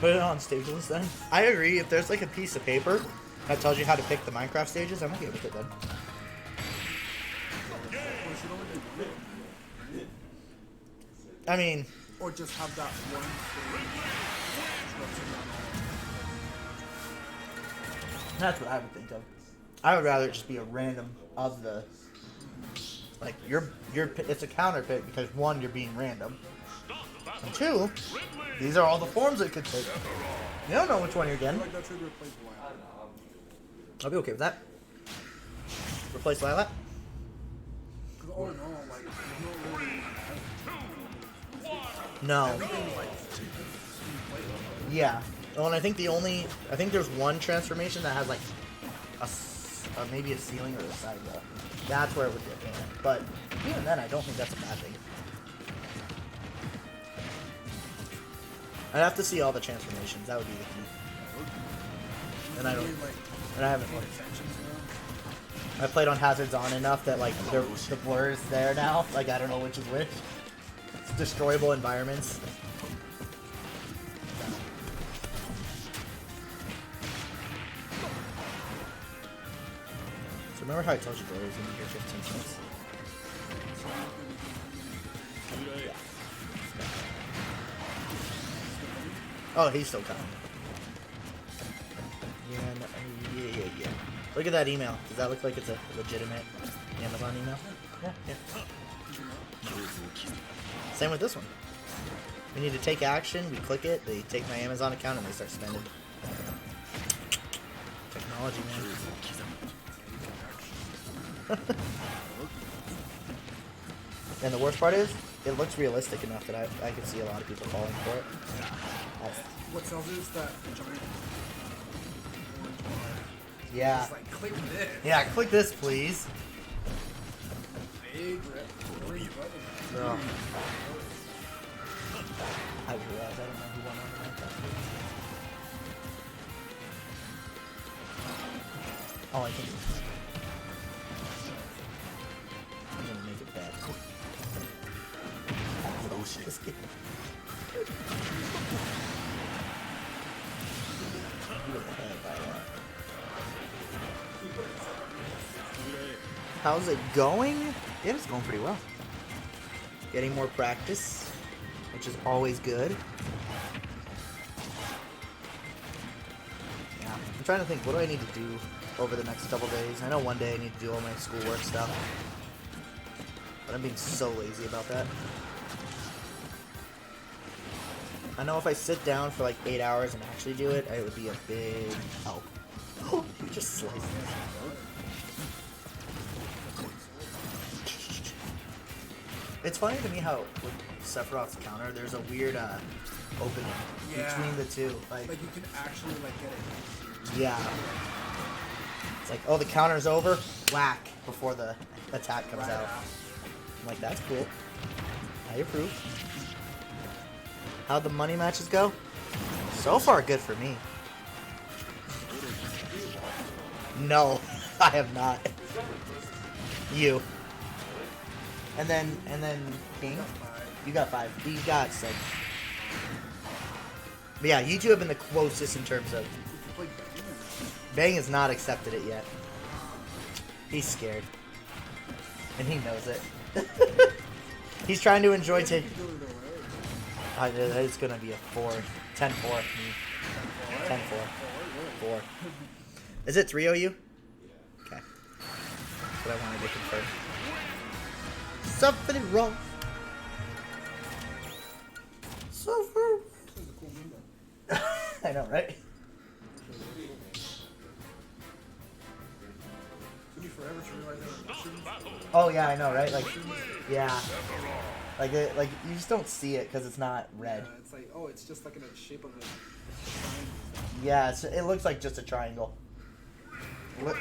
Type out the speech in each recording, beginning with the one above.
Put it on stageless then. I agree. If there's like a piece of paper that tells you how to pick the Minecraft stages, I'm okay with it then. I mean, or just have that one stage. That's what I would think of. I would rather it just be a random of the, like, it's a counter pick because one, you're being random, and two, these are all the forms it could take. You don't know which one you're getting. I'll be okay with that. Replace Lilac? No. Yeah. Oh, and I think there's one transformation that has like maybe a ceiling or a side wall. That's where it would get banned. But even then, I don't think that's a bad thing. I'd have to see all the transformations. That would be the key. And I haven't. I played on Hazards On enough that like the blur is there now. Like I don't know which is which. It's destroyable environments. So remember how I told you Blair was gonna be here 15 cents? Yeah. Oh, he's still coming. Yeah. Look at that email. Does that look like it's a legitimate Amazon email? Yeah. Same with this one. We need to take action. We click it. They take my Amazon account and they start spending. Technology, man. And the worst part is, it looks realistic enough that I can see a lot of people falling for it. What sells is that giant. Yeah. Just like, click this. Yeah, click this, please. Big red orange button. No. I realize I don't know who won on the Minecraft. Oh, I think I'm gonna make it bad. Oh shit. This game. How's it going? Yeah, it's going pretty well. Getting more practice, which is always good. Yeah, I'm trying to think, what do I need to do over the next couple days? I know one day I need to do all my schoolwork stuff, but I'm being so lazy about that. I know if I sit down for like 8 hours and actually do it, it would be a big help. Oh, you just sliced it. It's funny to me how with Sephiroth's counter, there's a weird opening between the two. Like you can actually like get it. Yeah. It's like, oh, the counter's over, whack, before the attack comes out. I'm like, that's cool. I approve. How'd the money matches go? So far, good for me. No, I have not. You. And then King, you got 5. He got 6. But yeah, you two have been the closest in terms of. Bang has not accepted it yet. He's scared, and he knows it. He's trying to enjoy taking. It's gonna be a 4, 10-4. 10-4. 4. Is it 3-0-U? Okay. That's what I wanted to confirm. Something wrong. Something. I know, right? Oh yeah, I know, right? Like, yeah. Like you just don't see it because it's not red. Yeah, it's like, oh, it's just like in the shape of a triangle. Yeah, it looks like just a triangle.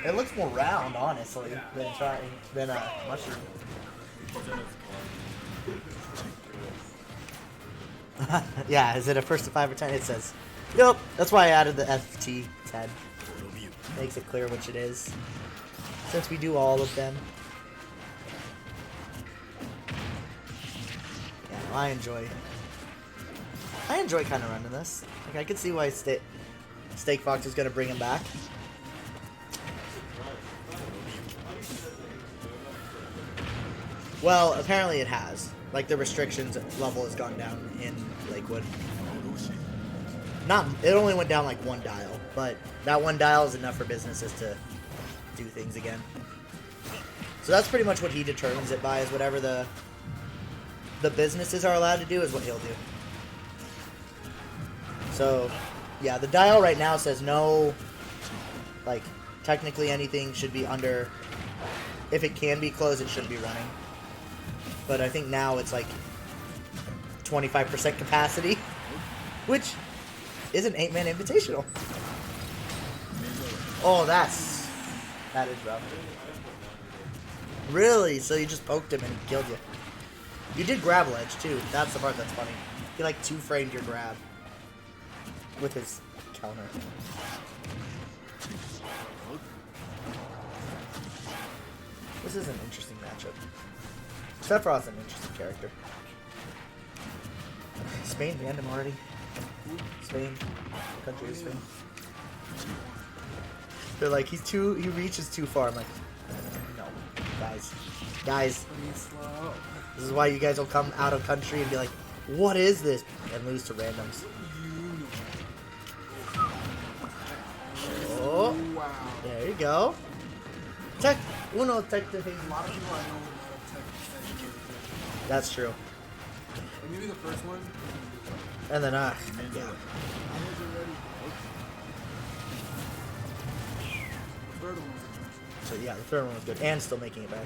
It looks more round, honestly, than a mushroom. Yeah, is it a first to 5 or 10? It says. Nope. That's why I added the FT 10. Makes it clear which it is. Since we do all of them. Yeah, I enjoy kind of running this. Like, I could see why Steak Fox is going to bring him back. Well, apparently it has. Like, the restrictions level has gone down in Lakewood. It only went down like 1 dial, but that 1 dial is enough for businesses to do things again. So that's pretty much what he determines it by, is whatever the businesses are allowed to do is what he'll do. So, yeah, the dial right now says no, like, technically anything should be under, if it can be closed, it should be running. But I think now it's like 25% capacity, which is an 8-man invitational. Oh, that is rough. Really? So you just poked him and he killed you. You did grab ledge too. That's the part that's funny. He like 2-framed your grab with his counter. This is an interesting matchup. Sephiroth's an interesting character. Spain banned him already. Spain. Country is Spain. They're like, he reaches too far. I'm like, no. Guys. This is why you guys will come out of country and be like, what is this? And lose to randoms. Oh. There you go. Tech. Uno tech to his. That's true. Maybe the first one. And then, yeah. So, yeah, the third one was good. And still making it back.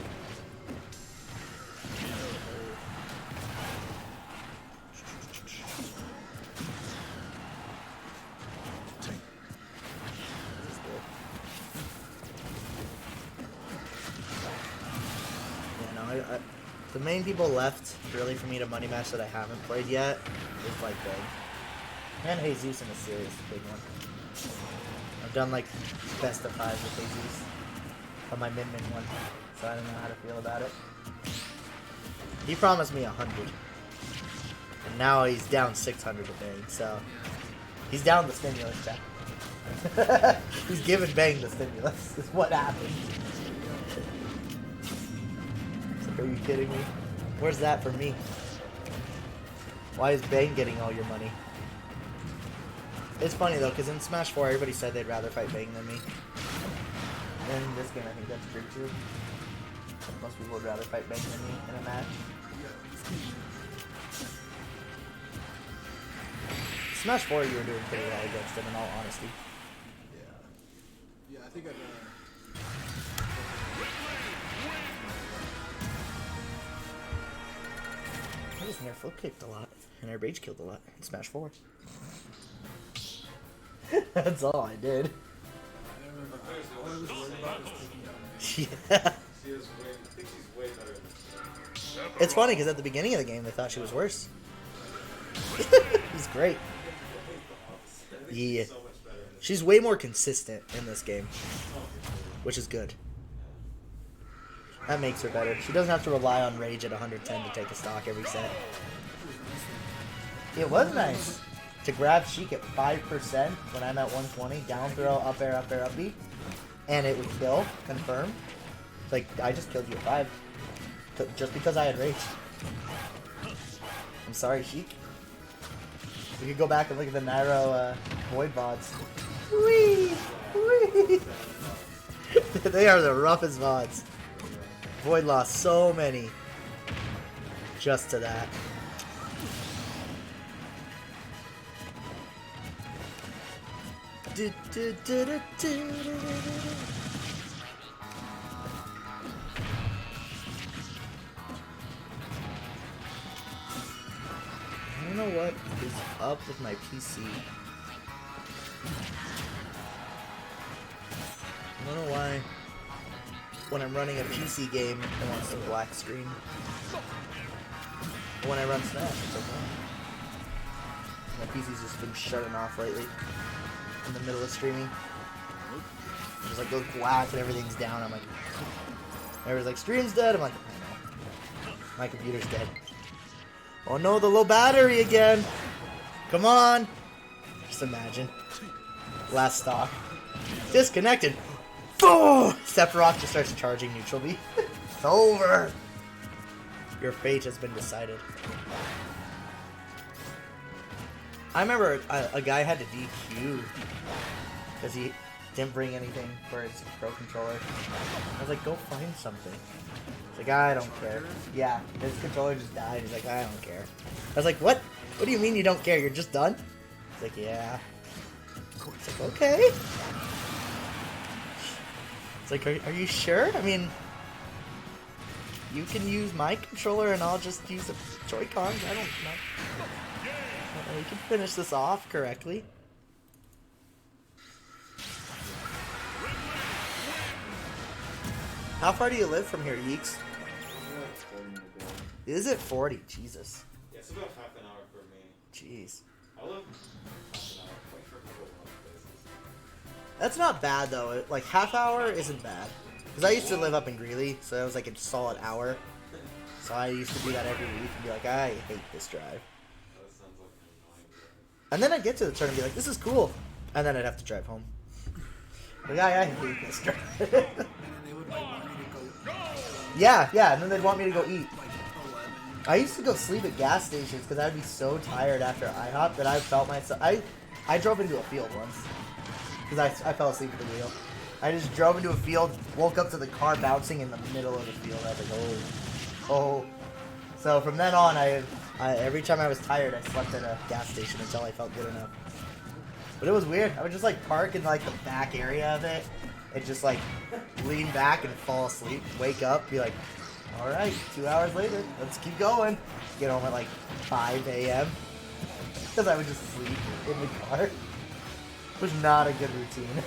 The main people left, really, for me to money match that I haven't played yet is like Big. And Jesus in a series, big one. I've done like best of 5s with Jesus on my Min one, so I don't know how to feel about it. He promised me 100, and now he's down 600 to Bang, so he's down the stimulus check. He's giving Bang the stimulus, is what happened. Are you kidding me? Where's that for me? Why is Bang getting all your money? It's funny though, because in Smash 4 everybody said they'd rather fight Bang than me. And in this game I think that's true too. Most people would rather fight Bang than me in a match. Smash 4 you were doing pretty well against him in all honesty. Yeah, I think I've... I just air flip kicked a lot, and air rage killed a lot in Smash 4. That's all I did. Yeah. It's funny because at the beginning of the game they thought she was worse. He's great. Yeah. She's way more consistent in this game, which is good. That makes her better. She doesn't have to rely on rage at 110 to take a stock every set. It was nice to grab Sheik at 5% when I'm at 120, down throw, up air, up B, and it would kill, confirm. It's like, I just killed you at 5, just because I had rage. I'm sorry, Sheik. We could go back and look at the Nairo Void VODs. Whee! Whee! They are the roughest VODs. Void lost so many just to that. I don't know what is up with my PC. I don't know why. When I'm running a PC game, it wants to black screen. But when I run Smash, it's okay. My PC's just been shutting off lately in the middle of streaming. It just like goes black and everything's down. I'm like, everyone's like, stream's dead. I'm like, I know. My computer's dead. Oh no, the low battery again. Come on. Just imagine. Last stock. Disconnected. Oh! Sephiroth just starts charging neutral B. It's over. Your fate has been decided. I remember a guy had to DQ because he didn't bring anything for his Pro controller. I was like, go find something. He's like, I don't care. Yeah, his controller just died. He's like, I don't care. I was like, what? What do you mean you don't care? You're just done? He's like, yeah. It's like, okay. It's like, are you sure? I mean, you can use my controller and I'll just use the Joy-Cons. I don't know. We can finish this off correctly. How far do you live from here, Yeex? Is it 40? Jesus. Yeah, it's about half an hour for me. Jeez. I live half an hour quite for a couple of places. That's not bad though. Like half hour isn't bad. Because I used to live up in Greeley, so it was like a solid hour. So I used to do that every week and be like, I hate this drive. That sounds like an annoying drive. And then I'd get to the turn and be like, this is cool. And then I'd have to drive home. Like, I hate this drive. And then they would like want me to go Yeah, and then they'd want me to go eat. like 11. I used to go sleep at gas stations because I'd be so tired after IHOP that I felt myself. I drove into a field once because I fell asleep at the wheel. I just drove into a field, woke up to the car bouncing in the middle of the field. I was like, oh. So from then on, I every time I was tired, I slept at a gas station until I felt good enough. But it was weird. I would just like park in like the back area of it and just like lean back and fall asleep, wake up, be like, all right, 2 hours later, let's keep going. Get home at like 5 a.m. because I would just sleep in the car. It was not a good routine.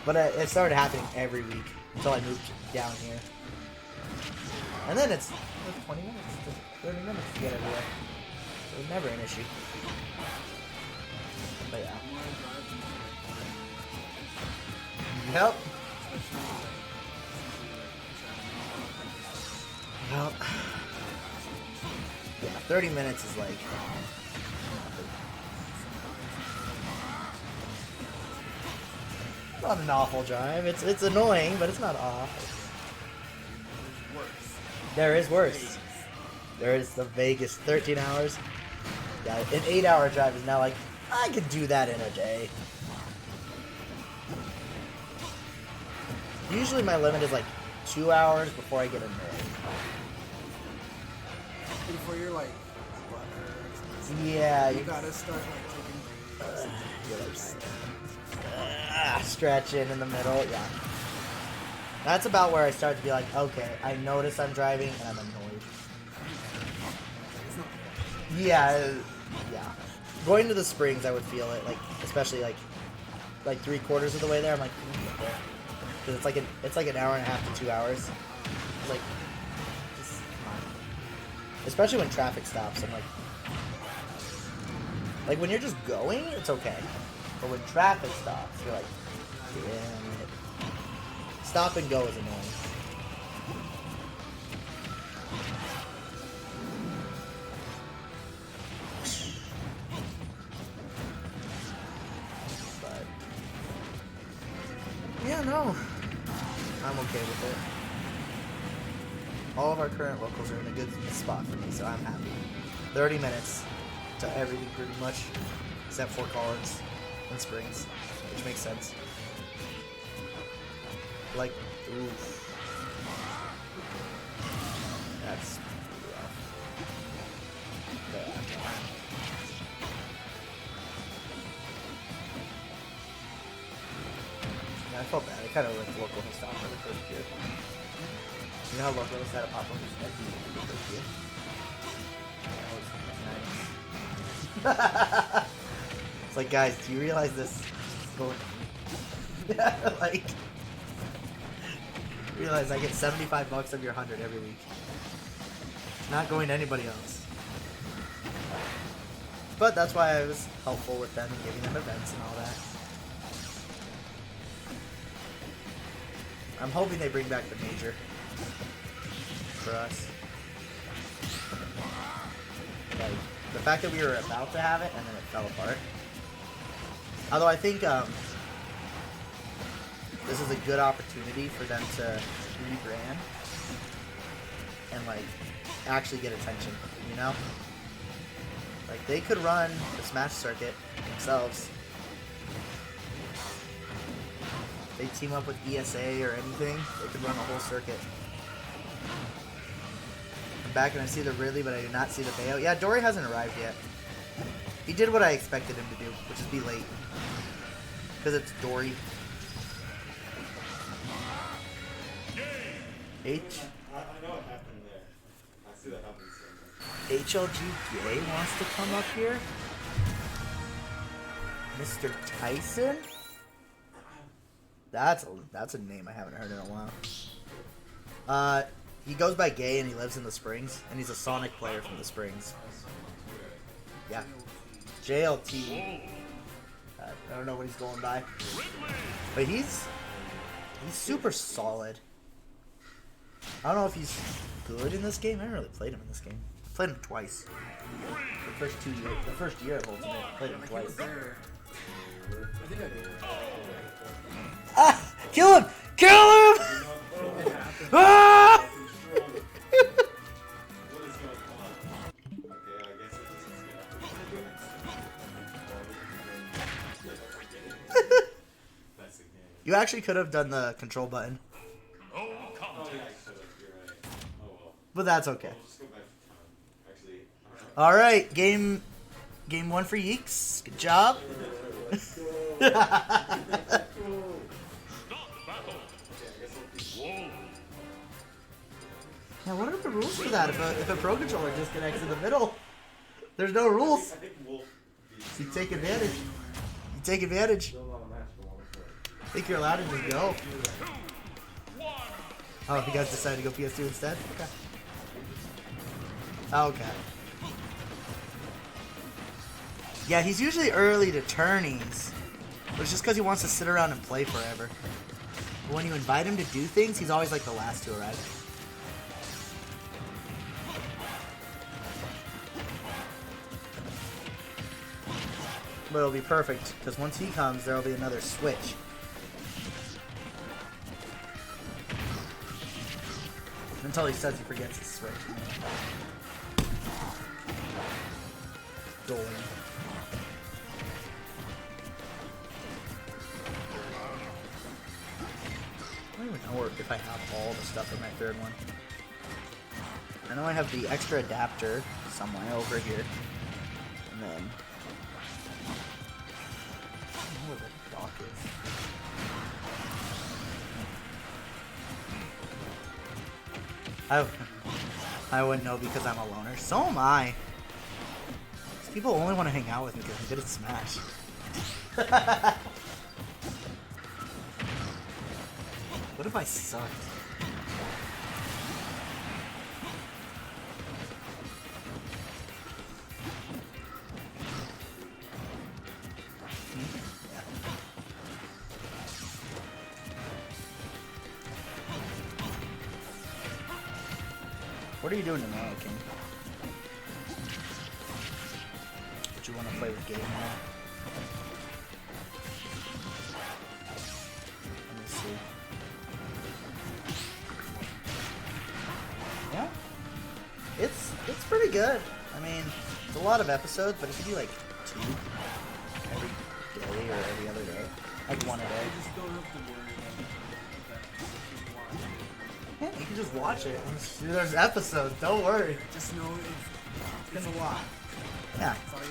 But it started happening every week until I moved down here. And then it's 20 minutes to 30 minutes to get everywhere. So it was never an issue. But yeah. Yep. Yep. Yeah, 30 minutes is like not an awful drive. It's annoying, but it's not awful. There is worse. There is the Vegas 13 hours. Yeah, an 8-hour drive is now like, I could do that in a day. Usually my limit is like 2 hours before I get annoyed. Before you're like, Yeah, you gotta start like taking breaks. Stretching in the middle, yeah. That's about where I start to be like, okay, I notice I'm driving and I'm annoyed. Yeah. Going to the Springs, I would feel it, like, especially like 3/4 of the way there. I'm like, because it's like an hour and a half to 2 hours. It's like, just come on. Especially when traffic stops, I'm like when you're just going, it's okay. But when traffic stops, you're like, damn it. Stop and go is annoying. But yeah, no. I'm okay with it. All of our current locals are in a good spot for me, so I'm happy. 30 minutes to everything pretty much, except Fort Collins and Springs, which makes sense. Like, oof. That's rough. Yeah, I felt bad. I kind of went to local and stopped for the first year. You know how local had a pop-up at the first year? That was nice. It's like, guys, do you realize this is going... like... Realize I get $75 of your 100 every week. Not going to anybody else. But that's why I was helpful with them and giving them events and all that. I'm hoping they bring back the major for us. fact that we were about to have it and then it fell apart. Although I think this is a good opportunity for them to rebrand and like actually get attention, you know? Like they could run the Smash circuit themselves. They team up with ESA or anything, they could run a whole circuit. I'm back and I see the Ridley, but I do not see the Bayo. Yeah, Dory hasn't arrived yet. He did what I expected him to do, which is be late. Because it's Dory. H. I know what happened there. I see that happening somewhere. HLG Gay wants to come up here? Mr. Tyson? That's a name I haven't heard in a while. He goes by Gay and he lives in the Springs, and he's a Sonic player from the Springs. Yeah. JLT. I don't know what he's going by. But he's super solid. I don't know if he's good in this game. I haven't really played him in this game. I played him twice. The first year of Ultimate, I played him twice. I think I did. Ah! Kill him! Kill him! Ah! You actually could have done the control button. But that's okay. Alright, game 1 for Yeex. Good job. Yeah, what are the rules for that? If a Pro Controller disconnects in the middle, there's no rules. You take advantage. You take advantage. I think you're allowed to just go. Oh, if you guys decided to go PS2 instead? Okay. Okay. Yeah, he's usually early to tourneys. But it's just because he wants to sit around and play forever. But when you invite him to do things, he's always like the last to arrive. But it'll be perfect, because once he comes, there'll be another switch. Until he says he forgets his switch. Dolan. I don't even know if I have all the stuff in my third one. I know I have the extra adapter somewhere over here. And then... I don't know where the dock is. I wouldn't know because I'm a loner. So am I. These people only want to hang out with me because I'm good at Smash. What if I sucked? What are you doing tomorrow, King? Would you want to play with Gabe now? Let me see. Yeah? It's pretty good. I mean, it's a lot of episodes, but if you do like 2 every day or every other day, like 1 a day. I just don't have to worry about that. Yeah, you can just watch it. There's episodes, don't worry. Just know it's a lot. Yeah. It's all you're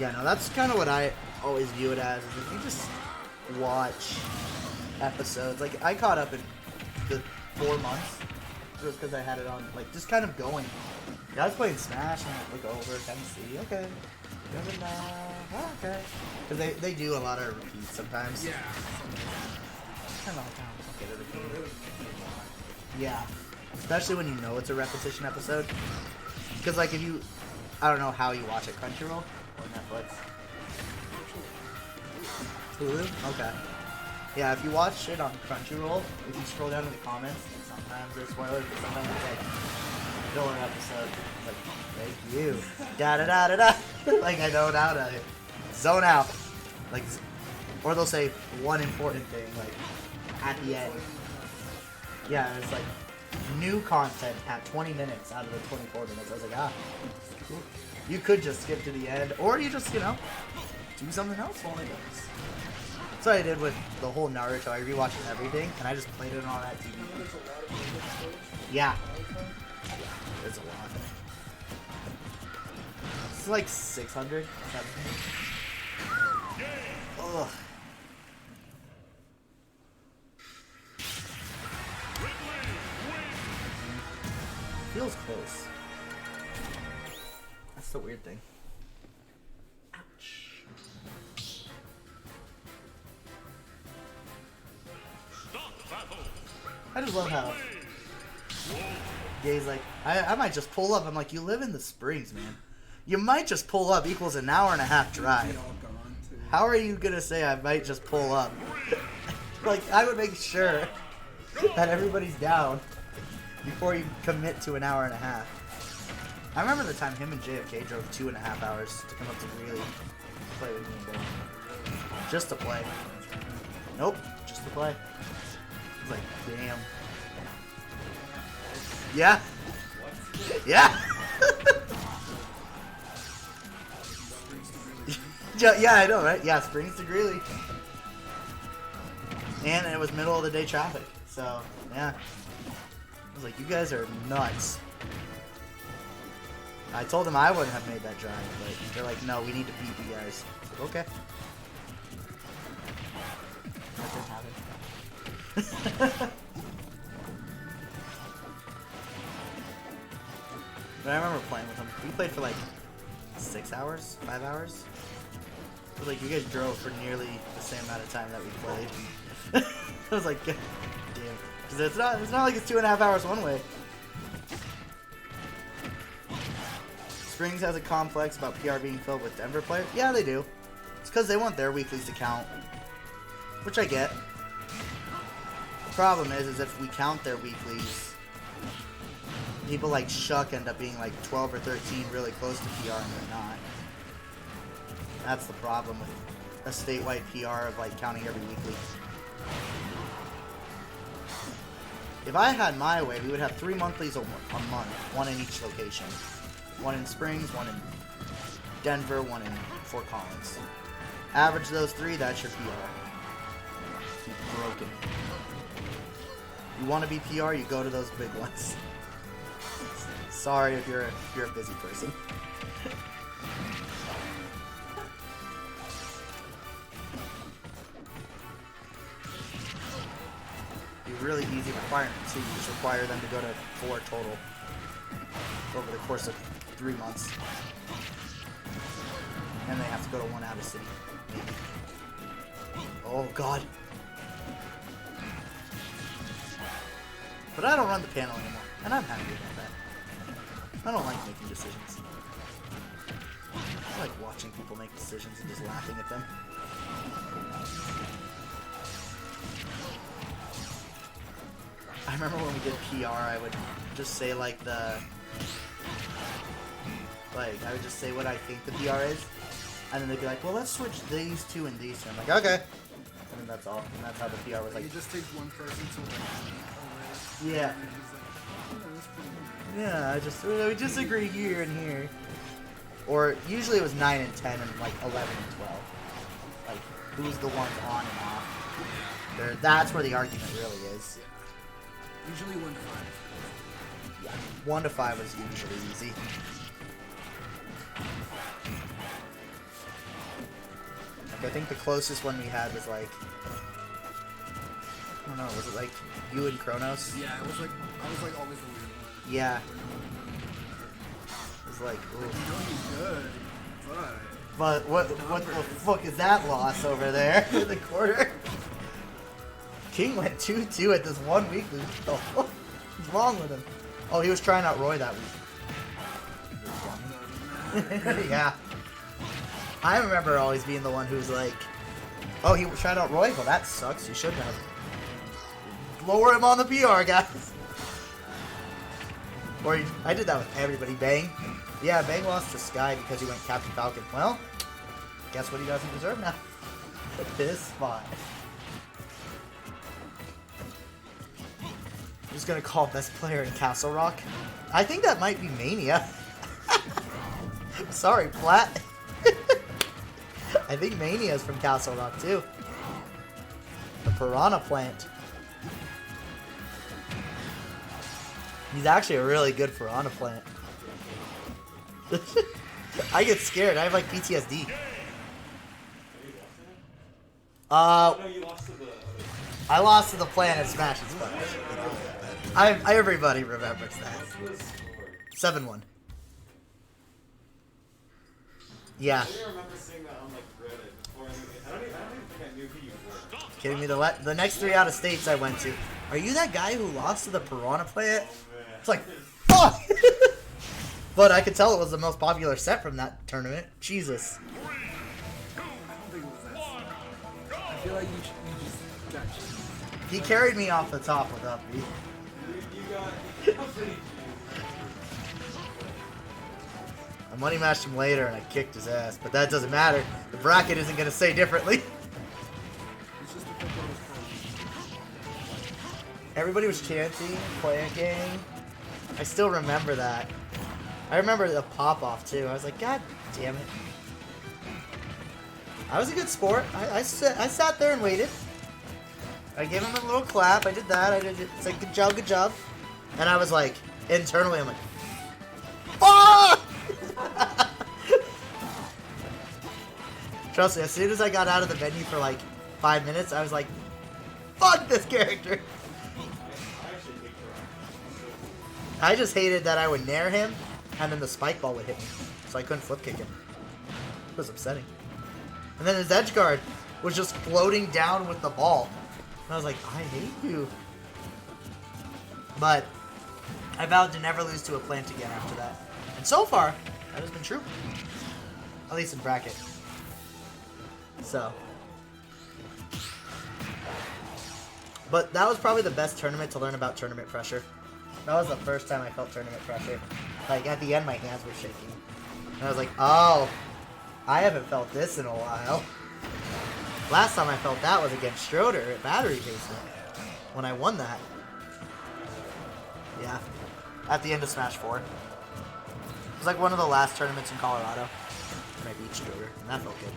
Yeah, no, that's kind of what I always view it as. Is if you just watch episodes, like I caught up in the 4 months, just because I had it on, like just kind of going. Yeah, I was playing Smash and I'd look over, kind of see, okay, okay, because they do a lot of repeats sometimes. Yeah. Kind of get a repeat. Yeah, especially when you know it's a repetition episode. Because like if you, I don't know how you watch it, Crunchyroll or Netflix. Hulu? Okay. Yeah, if you watch it on Crunchyroll, if you scroll down to the comments, sometimes there's spoilers, but sometimes it's like filler episode. Like, thank you. Da da da da da. Like, I know now to zone out. Like, or they'll say one important thing, like, at the end. Yeah, it's like, new content at 20 minutes out of the 24 minutes. I was like, ah, cool. You could just skip to the end, or you just, you know, do something else while it does. That's what I did with the whole Naruto. I rewatched everything, and I just played it on that TV. Yeah. There's a lot. It's like 600, 700. Ugh. Feels close. That's the weird thing. Ouch. I just love how Gay's like, I might just pull up. I'm like, you live in the Springs, man. You might just pull up equals an hour and a half drive. How are you gonna say I might just pull up? Like, I would make sure that everybody's down before you commit to an hour and a half. I remember the time him and JFK drove 2.5 hours to come up to Greeley to play with me and Ben. Just to play. Nope, just to play. I was like, damn. Yeah. Yeah. Yeah, I know, right? Yeah, Springs to Greeley. And it was middle of the day traffic. So, yeah. I was like, you guys are nuts. I told them I wouldn't have made that drive, but they're like, no, we need to beat you guys. I was like, okay. That didn't happen. But I remember playing with them. We played for like 6 hours, 5 hours. It was like you guys drove for nearly the same amount of time that we played. I was like, damn, because it's not like it's 2.5 hours one way. Springs has a complex about PR being filled with Denver players. Yeah, they do. It's because they want their weeklies to count, which I get. The problem is if we count their weeklies, people like Shuck end up being like 12 or 13 really close to PR and they're not. That's the problem with a statewide PR of like counting every weekly. If I had my way, we would have 3 monthlies a month, one in each location. One in Springs, one in Denver, one in Fort Collins. Average those 3, that's your PR. Keep broken. You want to be PR, you go to those big ones. Sorry if you're a busy person. Be really easy requirement too. You just require them to go to 4 total over the course of 3 months, and they have to go to 1 out of city. Maybe. Oh God! But I don't run the panel anymore, and I'm happy about that. I don't like making decisions. I like watching people make decisions and just laughing at them. I remember when we did PR, I would just say like I would just say what I think the PR is, and then they'd be like, well, let's switch these 2 and these 2. I'm like, okay. And then that's all. And that's how the PR was like. You just take one person to like, yeah. Yeah, we disagree here and here. Or usually it was 9 and 10 and like 11 and 12. Like, who's the ones on and off? That's where the argument really is. Usually 1 to 5. Yeah, 1 to 5 was usually easy. Like, I think the closest one we had was like, I don't know, was it like you and Kronos? Yeah, I was like always the weird one. Yeah. It was like, ooh. You know he's good, but what the fuck is that loss over there in the corner? King went 2-2 at this 1 weekly. What the fuck is wrong with him? Oh, he was trying out Roy that week. Yeah. I remember always being the one who's like, oh, he tried out Roy? Well, that sucks. You shouldn't have. Lower him on the PR, guys. Or I did that with everybody. Bang. Yeah, Bang lost to Sky because he went Captain Falcon. Well, guess what he doesn't deserve now? This spot. I'm just gonna call best player in Castle Rock. I think that might be Mania. Sorry, Platt. I think Mania is from Castle Rock too. The Piranha Plant. He's actually a really good Piranha Plant. I get scared. I have like PTSD. I lost to the Planet Smash and Splash. Everybody remembers that. 7-1. Yeah. I remember seeing that on like Reddit before. I don't even think I knew who you were. Kidding me? The next 3 out of states I went to. Are you that guy who lost to the Piranha Plant? It's like, fuck! But I could tell it was the most popular set from that tournament. Jesus. I don't think it was that. I feel like you just got cheated. He carried me off the top with up B. You got pretty. I money matched him later and I kicked his ass, but that doesn't matter. The bracket isn't gonna say differently. It's just a couple of Everybody was chanting, clanking. I still remember that. I remember the pop-off too. I was like, God damn it. I was a good sport. I sat there and waited. I gave him a little clap. I did that. I did it. It's like, good job, good job. And I was like, internally, I'm like, fuck! Trust me, as soon as I got out of the venue for like 5 minutes, I was like, fuck this character. I just hated that I would nair him, and then the spike ball would hit me, so I couldn't flip kick him. It was upsetting. And then his edge guard was just floating down with the ball. And I was like, I hate you. But I vowed to never lose to a plant again after that. And so far, that has been true. At least in bracket. So. But that was probably the best tournament to learn about tournament pressure. That was the first time I felt tournament pressure. Like, at the end, my hands were shaking. And I was like, oh, I haven't felt this in a while. Last time I felt that was against Schroeder at Battery Basement. When I won that. Yeah. At the end of Smash 4. It was like one of the last tournaments in Colorado. And I beat Schroeder, and that felt good.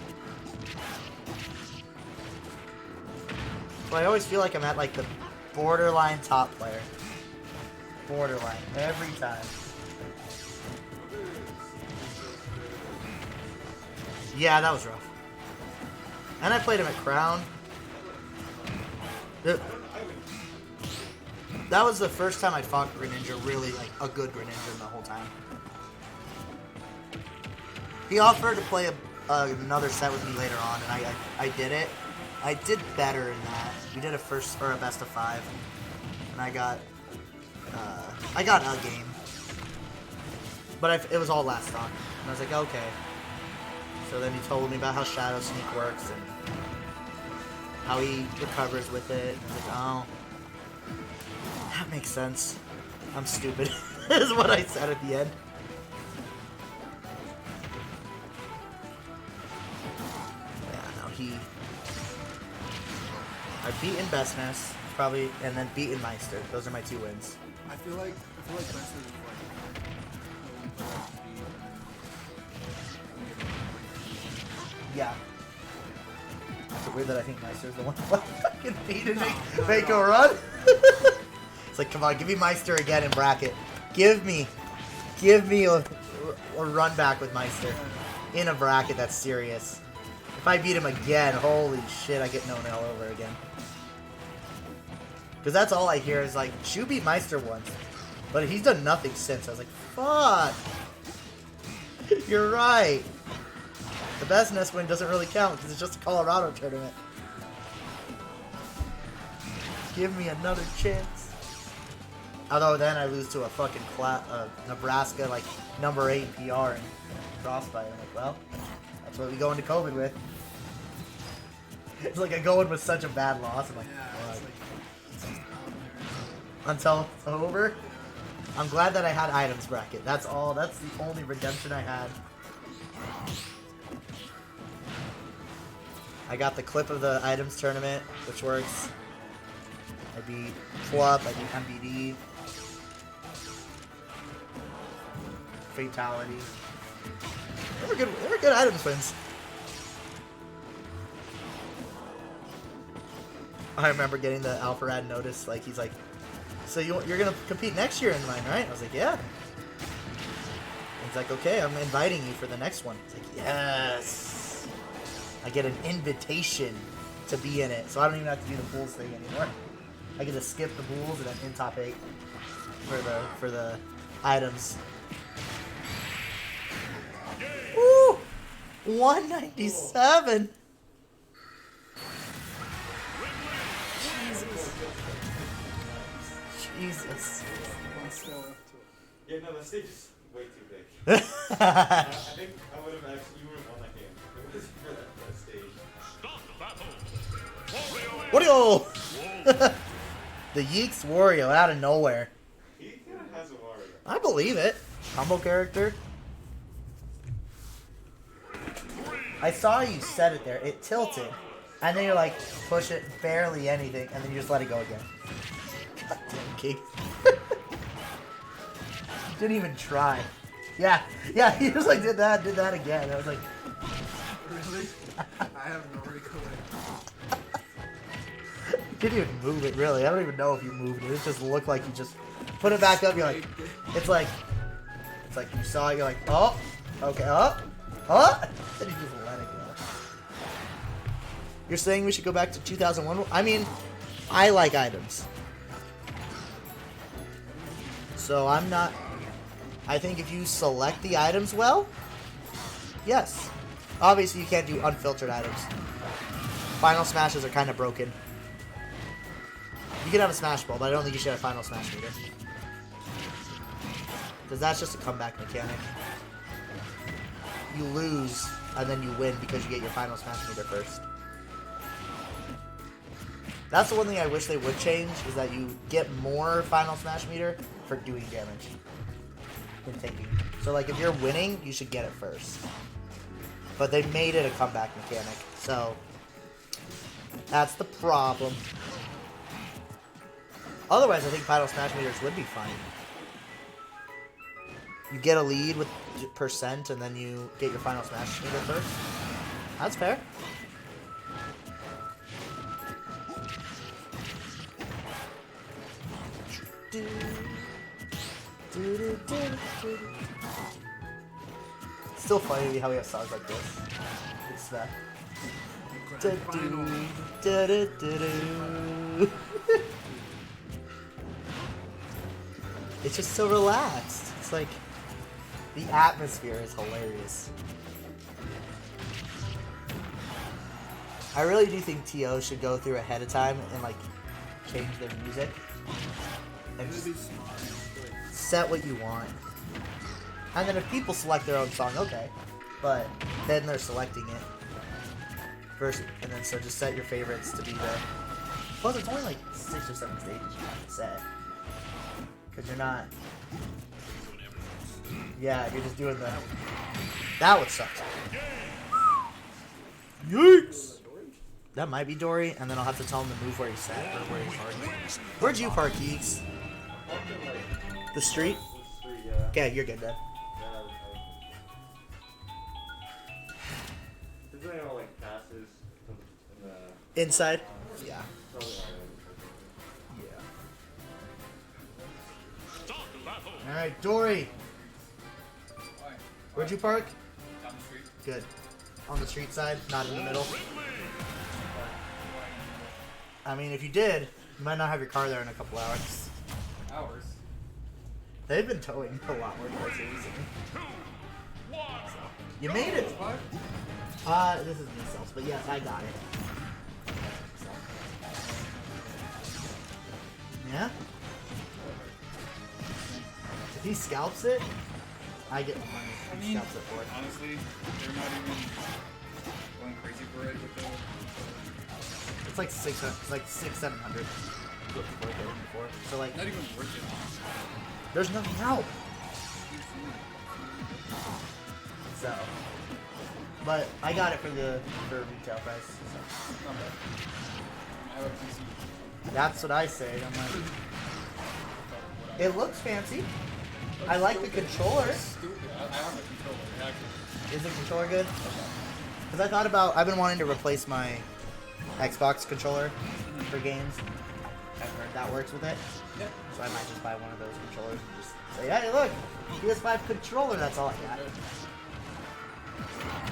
So I always feel like I'm at like the borderline top player. Borderline. Every time. Yeah, that was rough. And I played him at Crown. That was the first time I fought Greninja, really, like, a good Greninja in the whole time. He offered to play another set with me later on, and I did it. I did better in that. We did a first, or a best of 5. And I got a game. But it was all last stock. And I was like, okay. So then he told me about how Shadow Sneak works, and how he recovers with it. And I was like, oh. That makes sense. I'm stupid, is what I said at the end. Yeah, no, I've beaten Bestness, probably, and then beaten Meister. Those are my 2 wins. I feel like Meister is like Yeah. It's weird that I think Meister's the one who fucking beat and make a run. It's like, come on, give me Meister again in bracket. Give me a run back with Meister in a bracket that's serious. If I beat him again, holy shit, I get known all over again. Because that's all I hear is like, Shu beat Meister once, but he's done nothing since. I was like, fuck. You're right. The Bestness win doesn't really count because it's just a Colorado tournament. Give me another chance. Although then I lose to a fucking Nebraska, like, number 8 PR in Crossfire. I'm like, well, that's what we go into COVID with. It's like I go in with such a bad loss. I'm like, yeah, fuck. it's like, Until it's over. I'm glad that I had items bracket. That's all. That's the only redemption I had. I got the clip of the items tournament, which works. I beat Club, I beat MBD. Fatality. They were good items wins. I remember getting the Alpharad notice, like he's like, so you're gonna compete next year in mine, right? I was like, yeah. He's like, okay, I'm inviting you for the next one. It's like, yes. I get an invitation to be in it, so I don't even have to do the pools thing anymore. I get to skip the pools and then in top 8 for the items. Woo! 197. Jesus. One skill left to it. Yeah, no, the stage is way too big. I think I would have actually, you would have won that game. It was for that stage. Wario! The Yeex Wario out of nowhere. He kind of has a Wario. I believe it. Combo character. I saw you set it there. It tilted. And then you're like, push it, barely anything, and then you just let it go again. God damn, King. Didn't even try. Yeah, he just like did that again. I was like, Really? I have no recollection. you didn't even move it, really. I don't even know if you moved it. It just looked like you just put it back up. You're like, it's like you saw it. You're like, oh, okay, oh, and you just let it go. You're saying we should go back to 2001? I mean, I like items. So I'm not... I think if you select the items well, yes. Obviously you can't do unfiltered items. Final smashes are kind of broken. You can have a smash ball, but I don't think you should have final smash meter. Because that's just a comeback mechanic. You lose, and then you win because you get your final smash meter first. That's the one thing I wish they would change, is that you get more final smash meter for doing damage than taking. So like if you're winning, you should get it first. But they made it a comeback mechanic, so that's the problem. Otherwise, I think final smash meters would be fine. You get a lead with percent, and then you get your final smash meter first. That's fair. Still funny to me how we have songs like this. It's that. It's just so relaxed. It's like the atmosphere is hilarious. I really do think TO should go through ahead of time and like change their music and just set what you want. And then if people select their own song, okay, but then they're selecting it first, and then so just set your favorites to be the. Plus, it's only like 6 or 7 stages you have to set, because you're not. Yeah, you're just doing the. That would suck. Yeex! That might be Dory, and then I'll have to tell him to move where he's sat, or where he's parked. Where'd you park, Yeex? The street? Yeah. Okay, you're good then. Is there all like passes in the Inside? Yeah. probably Yeah. Alright, Dory! Where'd you park? Down the street. Good. On the street side, not in the middle. I mean, if you did, you might not have your car there in a couple hours. Hours. They've been towing a lot more cars recently. So, you made it! This is me, but yes, I got it. So. Yeah? If he scalps it, I get the money. I If he mean, scalps it for it. honestly, they're not even going crazy for it with the... It's like 600, it's like 700. So like, Not even worth it. There's nothing out. So, but I got it for retail price. So. Not bad. I have a PC. That's what I say. I'm like, it looks fancy. I like the controller. Stupid. I have a controller. Actually. Is the controller good? Because I thought about, I've been wanting to replace my Xbox controller for games. I've heard that works with it. Yeah. So I might just buy one of those controllers and just say, hey, look, PS5 controller, that's all I got.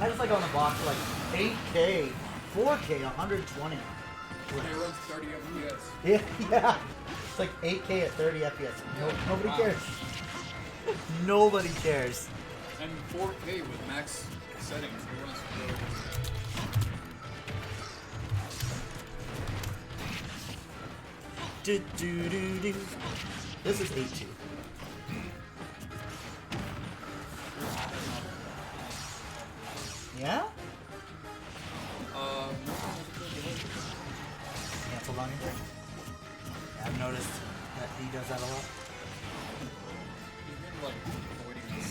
I just like on the box for like 8K, 4K, 120. It runs 30 FPS. Yeah, yeah. It's like 8K at 30 FPS. Nobody cares. Nobody cares. And 4K with max settings. It runs really good. Do, do, do, do. This is 8-2. Yeah? Canceled on you? Yeah, I've noticed that he does that a lot. He's been like avoiding this.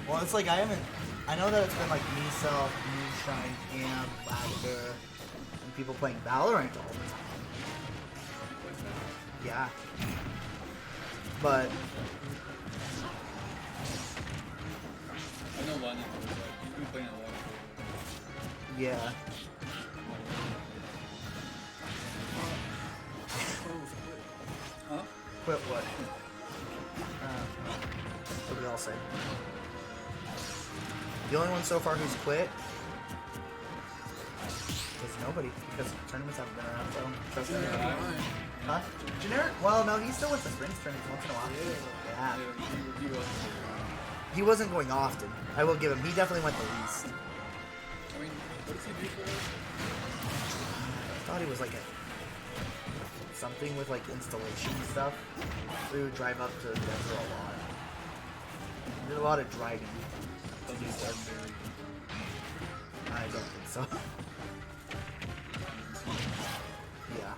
Well, it's like I know that it's been like myself, Moonshine, Cam, Lavender, and people playing Valorant all the time. Yeah. But I know London, but he's been playing a lot of yeah. Huh? Quit what? What did we all say? The only one so far who's quit is nobody, because tournaments haven't been around, so trust me. Huh? Generic? Well, no, he still went to Springs tournaments once in a while. Yeah. He wasn't going often. I will give him. He definitely went the least. I mean, what does he do for it? I thought he was like something with like installation stuff. We would drive up to Denver a lot. He did a lot of driving. Does he start very? I don't think so. Yeah.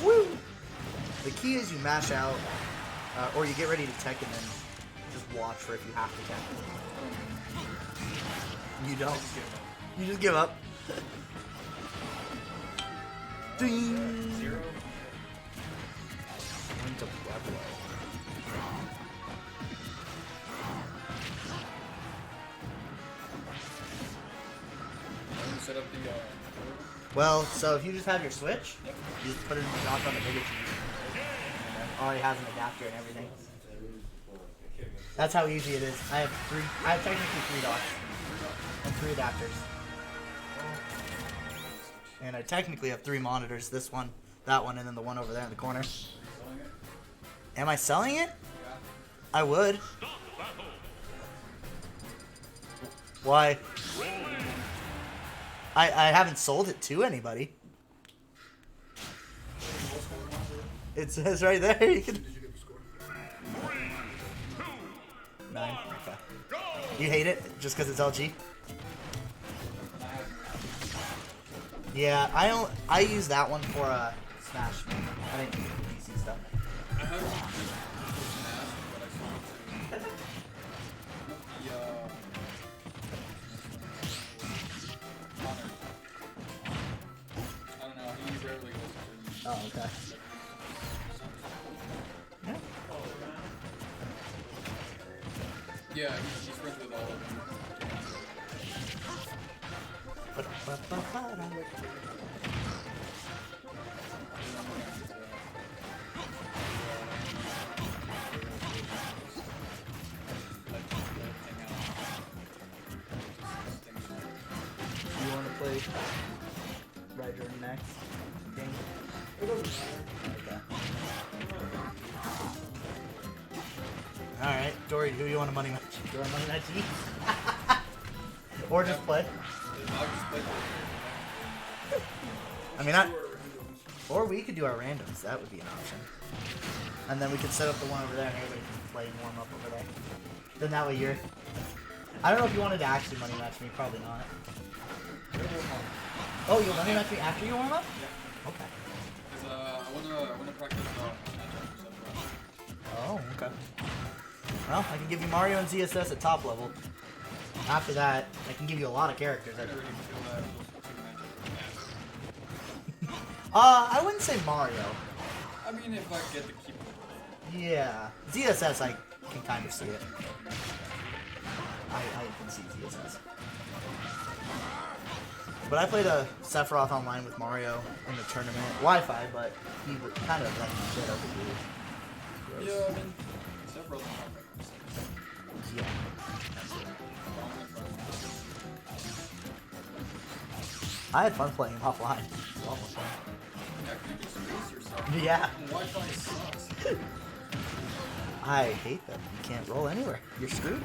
Woo! The key is you mash out, or you get ready to tech and then just watch for if you have to tech. You don't. You just give up. Ding! Zero? Went to Pueblo. Set up the Well, so if you just have your Switch, Yep. you just put it in the dock on the bigger TV. And it already has an adapter and everything. That's how easy it is. I have technically 3 docks. And 3 adapters. And I technically have 3 monitors. This one, that one, and then the one over there in the corner. Am I selling it? I would. Why? I haven't sold it to anybody. It says right there. You can. 9. Okay. You hate it just because it's LG? Yeah, I don't. I use that one for Smash. I didn't use the PC stuff. I haven't used Smash, but I saw it too. Connor. I don't know, he rarely goes to Oh, okay. Yeah. Yeah, he's friends with all of them. You want to play Rydra next game? It doesn't matter. Okay. Alright, Dory, who do you want to money match? Do you want to money match Yeex? Or just play? I'll just play I mean, or we could do our randoms. That would be an option. And then we could set up the one over there and everybody can play and warm up over there. Then that way you're... I don't know if you wanted to actually money match me. Probably not. Oh, you'll run it after you warm up? Yeah. Okay. Because I wanna practice matchups and stuff. Oh, okay. Well, I can give you Mario and ZSS at top level. After that, I can give you a lot of characters. I already feel that those two matchups. I wouldn't say Mario. I mean, if I get to keep. Yeah. ZSS, I can kind of see it. I can see ZSS. But I played a Sephiroth online with Mario in the tournament. Wi-Fi, but he would kind of let me shit over you. Yeah, I mean, Sephiroth's not like I'm Yeah. I had fun playing him offline. It was awful fun. Yeah, can you get space or something? Yeah. Wi-Fi sucks. I hate them. You can't roll anywhere. You're screwed.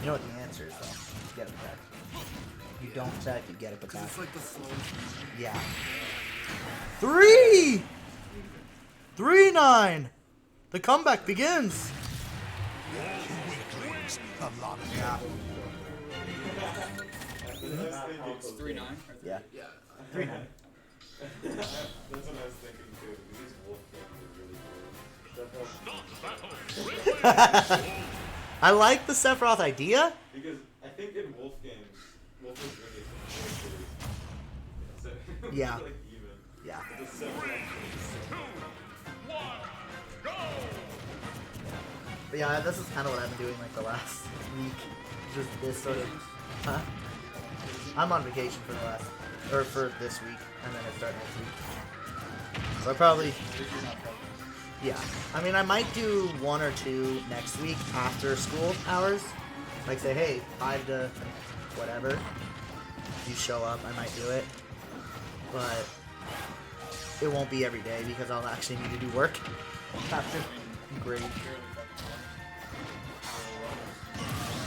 You know what the answer is, though? You get it back. You don't check, you get it back. It's like the slow. Yeah. 3! 3-9! The comeback begins! Yeah. It's 3-9. Yeah. Yeah. 3-9. That's what I was thinking too. These wolf games are really cool. I like the Sephiroth idea. Because I think in wolf games, wolf is really so Yeah. like even. Yeah. The Sephiroth But yeah, this is kind of what I've been doing like the last week. Just this sort of. Huh? I'm on vacation for the last. Or for this week, and then I start next week. So I probably. Yeah. I mean, I might do 1 or 2 next week after school hours. Like say, hey, 5 to whatever. If you show up, I might do it. But it won't be every day because I'll actually need to do work after grade.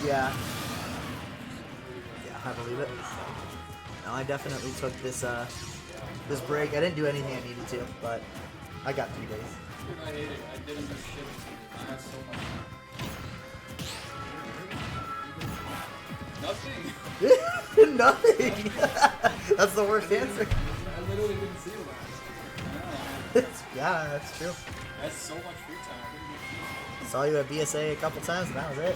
Yeah. Yeah, I believe it. No, I definitely took this this break. I didn't do anything I needed to, but I got 3 days. Dude, I hate it. I didn't do shit. I had so much. Nothing. Nothing. That's the worst answer. I literally didn't see the last. Yeah, that's true. That's so much free time. I didn't do Saw you at BSA a couple times, and that was it.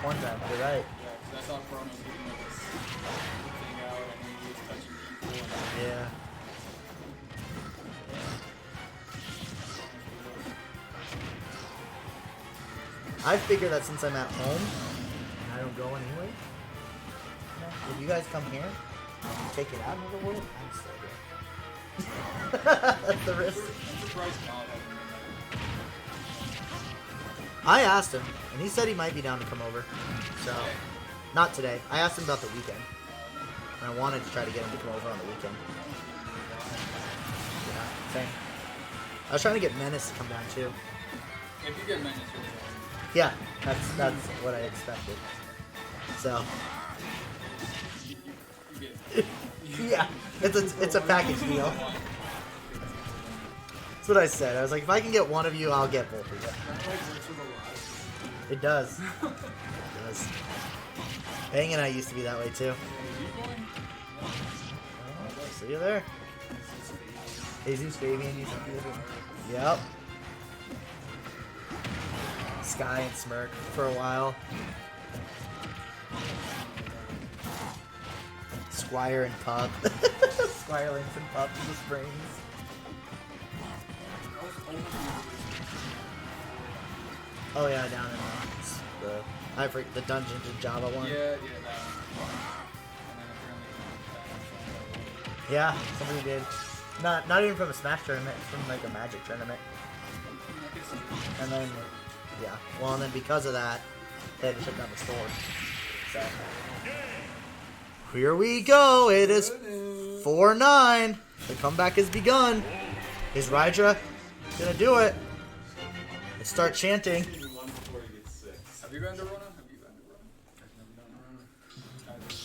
One time, you're right. Yeah, because I saw Chrono doing like this thing out and he was touching people. And Yeah. I figure that since I'm at home, and I don't go anywhere, if you guys come here and you take it out into the world, I'm still here. That's the risk. I'm surprised Kyle hasn't been I asked him, and he said he might be down to come over. So, not today. I asked him about the weekend. And I wanted to try to get him to come over on the weekend. Yeah, same. I was trying to get Menace to come down too. If you get Menace, really well. Yeah, that's what I expected. So, You get it. yeah, it's a package deal. That's what I said. I was like, if I can get one of you, I'll get both of you. That like works with a lot. It does. It does. Bang and I used to be that way too. Oh, see you there. Jesus Fabian used to be there. Yep. Sky and Smirk for a while. Squire and Pup. Squire Links and Pup in the Springs. Oh yeah, down in the Dungeons and Java one. Yeah, that one. And then apparently Yeah, somebody did. Not even from a Smash tournament, from like a Magic tournament. And then, yeah. Well, and then because of that, they had to shut down the store. So, here we go. It is 4-9. The comeback has begun. Is Rydra gonna do it? Let's start chanting. one before he gets 6. Have you gone to Rona? Have you gone to Rona? I've never done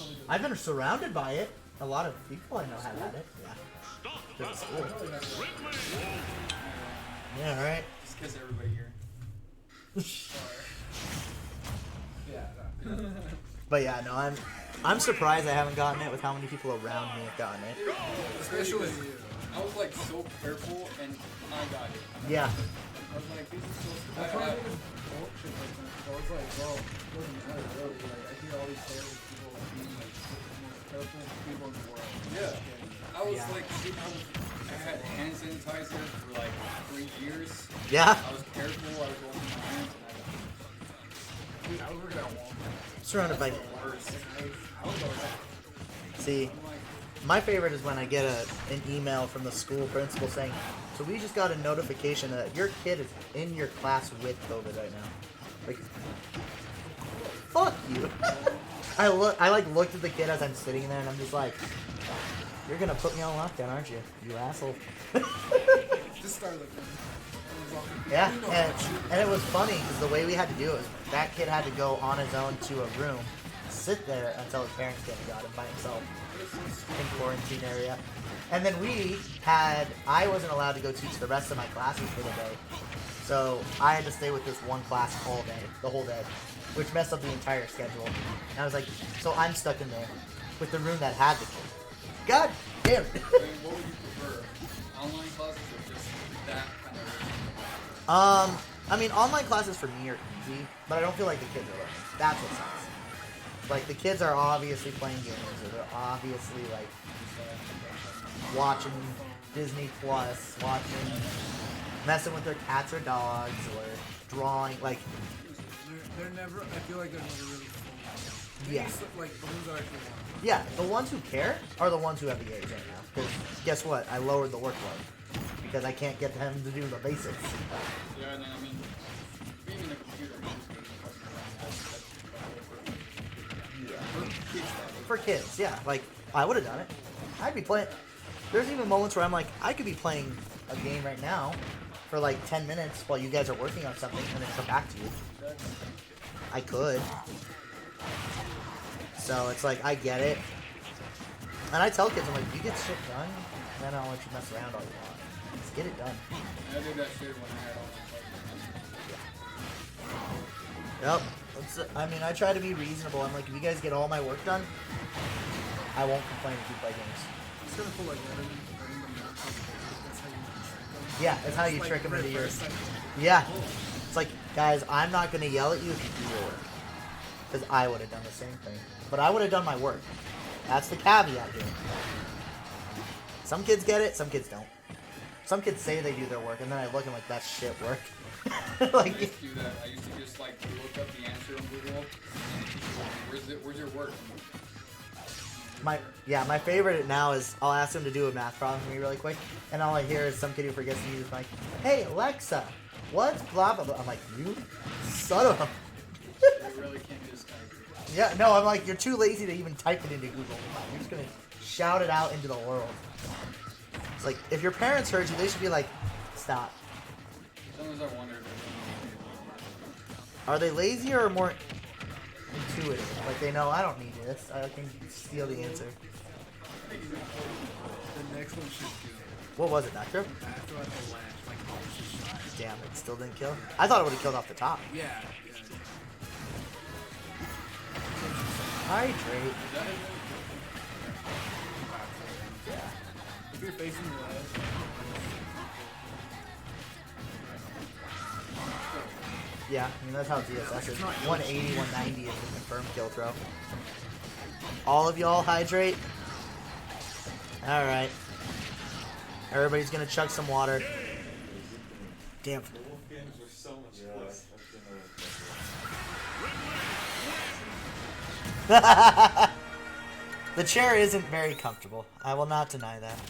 Rona. I've been surrounded by it. A lot of people I know have had it. Yeah. There's a school. Yeah, alright. Just kiss everybody here. Yeah. But yeah, no, I'm surprised I haven't gotten it with how many people around me have gotten it. Especially you. I was like so careful and I got it. Yeah. I was like, this is so That's why I think it's bullshit like that. 'Cause I was like, well, it doesn't matter really. Like, I hear all these stories of people being like the most careful people in the world. Yeah. I was Yeah. like, see, I had hand sanitizer for like 3 years. Yeah. I was careful. I was washing my hands, and I got it. Dude, I was working at Walmart. Surrounded by. Worse. I was alright. See, I'm like, my favorite is when I get an email from the school principal saying, "So we just got a notification that your kid is in your class with COVID right now." Like, fuck you. I like looked at the kid as I'm sitting there and I'm just like, "You're gonna put me on lockdown, aren't you? You asshole." Just started like Yeah, and it was funny because the way we had to do it was that kid had to go on his own to a room, sit there until his parents came and got him by himself in quarantine area. And then I wasn't allowed to go teach the rest of my classes for the day. So I had to stay with this one class all day, the whole day, which messed up the entire schedule. And I was like, so I'm stuck in there with the room that had the kid. God damn it. I mean, what would you prefer? Online classes or just that kind of? I mean, online classes for me are easy, but I don't feel like the kids are learning. That's what sucks. Like, the kids are obviously playing games, or they're obviously, like, watching Disney Plus, messing with their cats or dogs, or drawing, like, they're never. I feel like they're never really full. yeah. Like the ones that actually want. Yeah, the ones who care are the ones who have the A's right now. Because guess what? I lowered the workload. Because I can't get them to do the basics. Yeah, and then, I mean, being in the computer For kids, yeah. Like, I would have done it. I'd be playing. There's even moments where I'm like, I could be playing a game right now for like 10 minutes while you guys are working on something and then come back to you. I could. So it's like, I get it. And I tell kids, I'm like, you get shit done, then I'll let you mess around all you want. Just get it done. I did that shit when I had all my Yep. I mean, I try to be reasonable. I'm like, if you guys get all my work done, I won't complain if you play games. It's gonna put like letting them know. That's how you trick them. Yeah, that's how you Like, trick them into your... reverse psycho. Yeah. It's like, guys, I'm not going to yell at you if you do your work. Because I would have done the same thing. But I would have done my work. That's the caveat here. Some kids get it, some kids don't. Some kids say they do their work, and then I look and like, that's shit work. I Like, used to do that. I used to just like look up the answer on Google and where's your work? my favorite now is I'll ask him to do a math problem for me really quick, and all I hear is some kid who forgets to use his mic. Hey Alexa, what's blah blah blah? I'm like, you son of a. You really can't just type it. Yeah, no, I'm like, you're too lazy to even type it into Google. You're just gonna shout it out into the world. It's like, if your parents heard you, they should be like, stop. Sometimes I wonder if Are they lazy or more intuitive? Like, they know, I don't need this. I can steal the answer. The next one should do. What was it, Doctor? After at the ledge, like opposite side. Damn, it still didn't kill? I thought it would have killed off the top. Yeah. Hydrate. Yeah. If you're facing the ledge. Yeah, I mean, that's how DSS is. 180, 190 is the confirmed kill throw. All of y'all hydrate? Alright. Everybody's gonna chug some water. Damn. The wolf games were so much fun. The chair isn't very comfortable. I will not deny that.